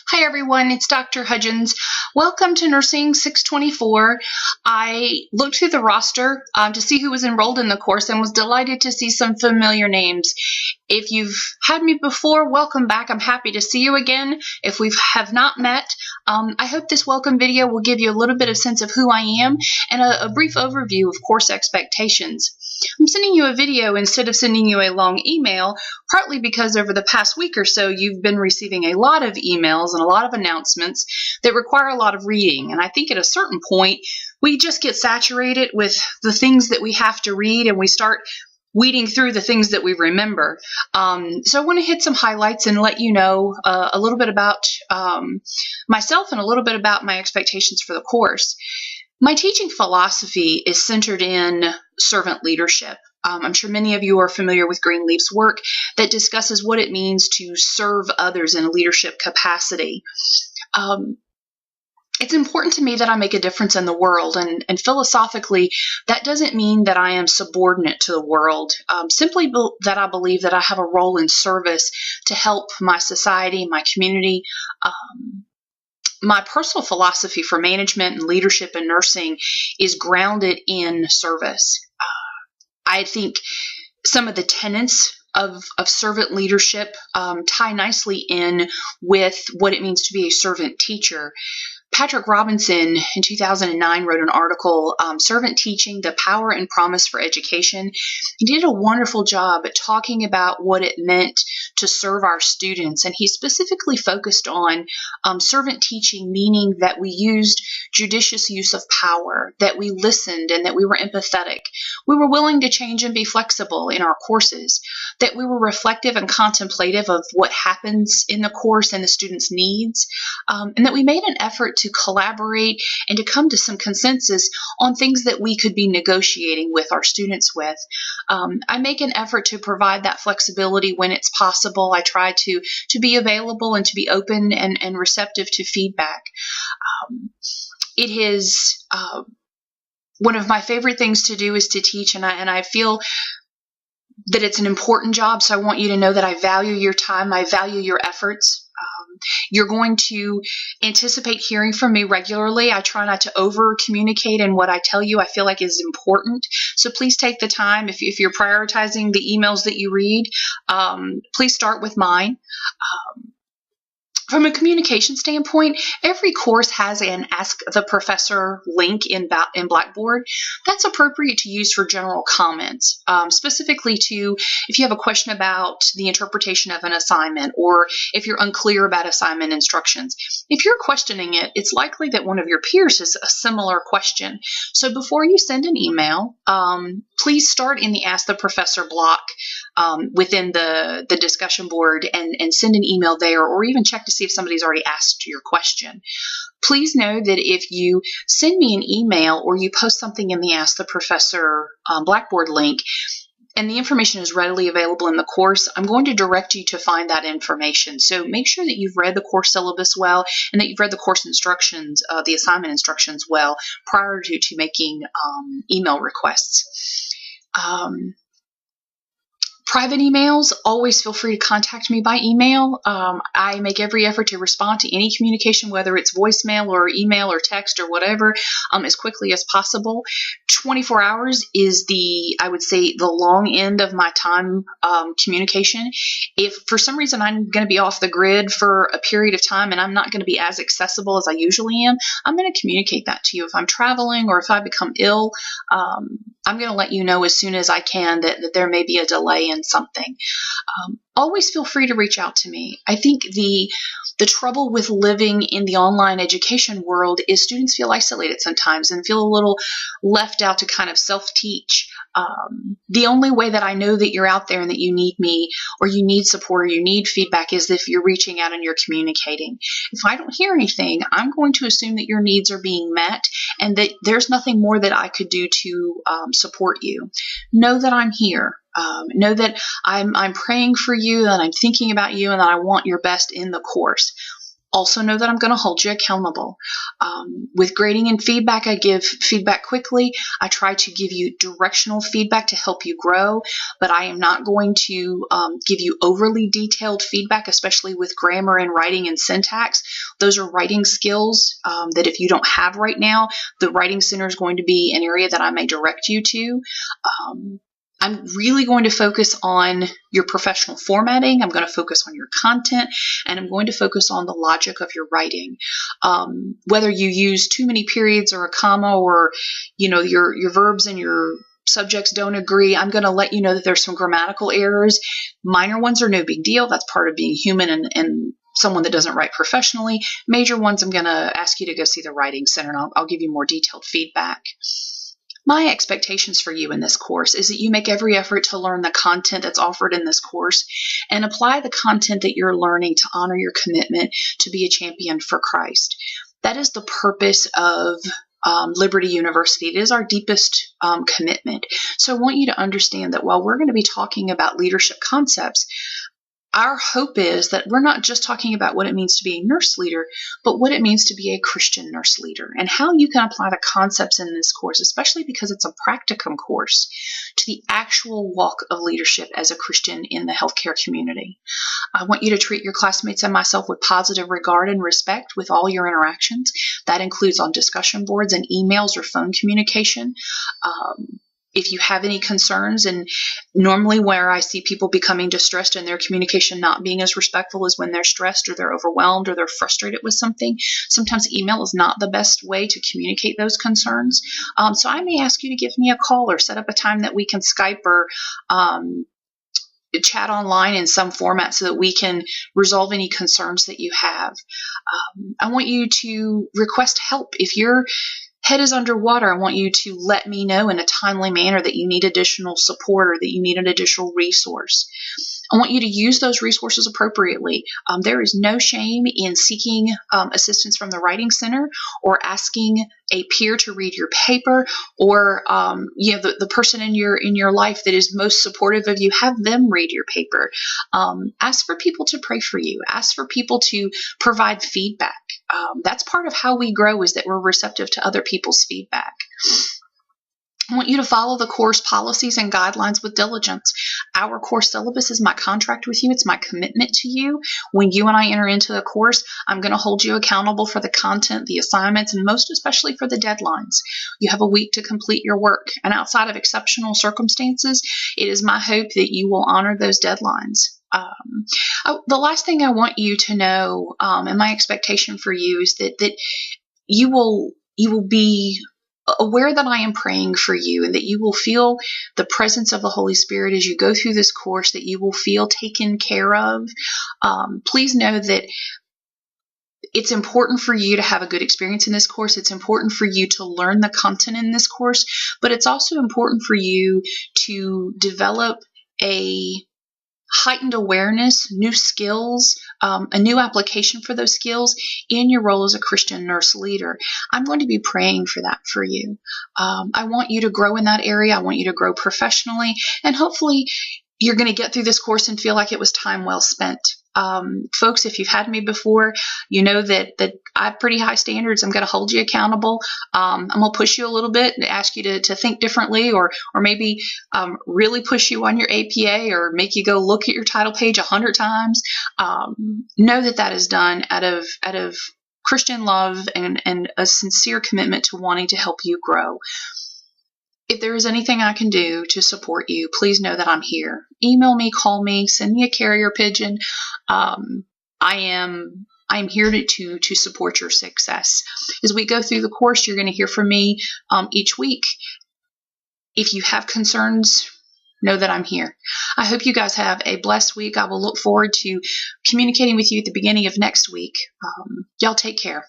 Hi everyone, it's Dr. Hudgens. Welcome to Nursing 624. I looked through the roster to see who was enrolled in the course and was delighted to see some familiar names. If you've had me before, welcome back. I'm happy to see you again. If we have not met, I hope this welcome video will give you a little bit of sense of who I am and a brief overview of course expectations. I'm sending you a video instead of sending you a long email, partly because over the past week or so you've been receiving a lot of emails and a lot of announcements that require a lot of reading. And I think at a certain point we just get saturated with the things that we have to read and we start weeding through the things that we remember. So I want to hit some highlights and let you know a little bit about myself and a little bit about my expectations for the course. My teaching philosophy is centered in servant leadership. I'm sure many of you are familiar with Greenleaf's work that discusses what it means to serve others in a leadership capacity. It's important to me that I make a difference in the world, and philosophically, that doesn't mean that I am subordinate to the world, simply that I believe that I have a role in service to help my society, my community. My personal philosophy for management and leadership in nursing is grounded in service. I think some of the tenets of servant leadership tie nicely in with what it means to be a servant teacher. Patrick Robinson in 2009 wrote an article, Servant Teaching, The Power and Promise for Education. He did a wonderful job at talking about what it meant to serve our students, and he specifically focused on servant teaching, meaning that we used judicious use of power, that we listened and that we were empathetic. We were willing to change and be flexible in our courses, that we were reflective and contemplative of what happens in the course and the students' needs, and that we made an effort to collaborate and to come to some consensus on things that we could be negotiating with our students with. I make an effort to provide that flexibility when it's possible. I try to be available and to be open and receptive to feedback. It is one of my favorite things to do is to teach, and I feel that it's an important job, so I want you to know that I value your time, I value your efforts. You're going to anticipate hearing from me regularly. I try not to over communicate in what I tell you I feel like is important. So please take the time. If you're prioritizing the emails that you read, please start with mine. From a communication standpoint, every course has an Ask the Professor link in Blackboard. That's appropriate to use for general comments, specifically to if you have a question about the interpretation of an assignment or if you're unclear about assignment instructions. If you're questioning it, it's likely that one of your peers has a similar question. So before you send an email, please start in the Ask the Professor block within the discussion board and send an email there, or even check to see if somebody's already asked your question. Please know that if you send me an email or you post something in the Ask the Professor Blackboard link, and the information is readily available in the course, I'm going to direct you to find that information. So make sure that you've read the course syllabus well and that you've read the course instructions, the assignment instructions well prior to making email requests. Private emails, always feel free to contact me by email. I make every effort to respond to any communication, whether it's voicemail or email or text or whatever, as quickly as possible. 24 hours is I would say, the long end of my time communication. If for some reason I'm going to be off the grid for a period of time and I'm not going to be as accessible as I usually am, I'm going to communicate that to you. If I'm traveling or if I become ill, I'm going to let you know as soon as I can that there may be a delay in something. Always feel free to reach out to me. I think the trouble with living in the online education world is students feel isolated sometimes and feel a little left out to kind of self-teach. The only way that I know that you're out there and that you need me or you need support or you need feedback is if you're reaching out and you're communicating. If I don't hear anything, I'm going to assume that your needs are being met and that there's nothing more that I could do to support you. Know that I'm here. Know that I'm praying for you and I'm thinking about you and that I want your best in the course. Also know that I'm going to hold you accountable. With grading and feedback, I give feedback quickly. I try to give you directional feedback to help you grow, but I am not going to give you overly detailed feedback, especially with grammar and writing and syntax. Those are writing skills that if you don't have right now, the Writing Center is going to be an area that I may direct you to. I'm really going to focus on your professional formatting. I'm going to focus on your content, and I'm going to focus on the logic of your writing. Whether you use too many periods or a comma, or your verbs and your subjects don't agree, I'm going to let you know that there's some grammatical errors. Minor ones are no big deal. That's part of being human and someone that doesn't write professionally. Major ones, I'm going to ask you to go see the Writing Center, and I'll give you more detailed feedback. My expectations for you in this course is that you make every effort to learn the content that's offered in this course and apply the content that you're learning to honor your commitment to be a champion for Christ. That is the purpose of Liberty University. It is our deepest commitment. So I want you to understand that while we're going to be talking about leadership concepts, our hope is that we're not just talking about what it means to be a nurse leader, but what it means to be a Christian nurse leader and how you can apply the concepts in this course, especially because it's a practicum course, to the actual walk of leadership as a Christian in the healthcare community. I want you to treat your classmates and myself with positive regard and respect with all your interactions. That includes on discussion boards and emails or phone communication. If you have any concerns, and normally where I see people becoming distressed and their communication not being as respectful is when they're stressed or they're overwhelmed or they're frustrated with something. Sometimes email is not the best way to communicate those concerns. So I may ask you to give me a call or set up a time that we can Skype or chat online in some format so that we can resolve any concerns that you have. I want you to request help. If your head is underwater, I want you to let me know in a timely manner that you need additional support or that you need an additional resource. I want you to use those resources appropriately. There is no shame in seeking assistance from the Writing Center or asking a peer to read your paper, or the person in your life that is most supportive of you, have them read your paper. Ask for people to pray for you. Ask for people to provide feedback. That's part of how we grow, is that we're receptive to other people's feedback. I want you to follow the course policies and guidelines with diligence. Our course syllabus is my contract with you. It's my commitment to you. When you and I enter into the course, I'm going to hold you accountable for the content, the assignments, and most especially for the deadlines. You have a week to complete your work, and outside of exceptional circumstances, it is my hope that you will honor those deadlines. The last thing I want you to know, and my expectation for you, is that you will be aware that I am praying for you, and that you will feel the presence of the Holy Spirit as you go through this course, that you will feel taken care of. Please know that it's important for you to have a good experience in this course. It's important for you to learn the content in this course, but it's also important for you to develop a heightened awareness, new skills, a new application for those skills in your role as a Christian nurse leader. I'm going to be praying for that for you. I want you to grow in that area. I want you to grow professionally, and hopefully you're going to get through this course and feel like it was time well spent. Folks, if you've had me before, you know that I have pretty high standards. I'm going to hold you accountable. I'm going to push you a little bit and ask you to think differently, or maybe really push you on your APA, or make you go look at your title page 100 times. Know that is done out of Christian love and a sincere commitment to wanting to help you grow. If there is anything I can do to support you, please know that I'm here. Email me, call me, send me a carrier pigeon. I am here to support your success. As we go through the course, you're going to hear from me each week. If you have concerns, know that I'm here. I hope you guys have a blessed week. I will look forward to communicating with you at the beginning of next week. Y'all take care.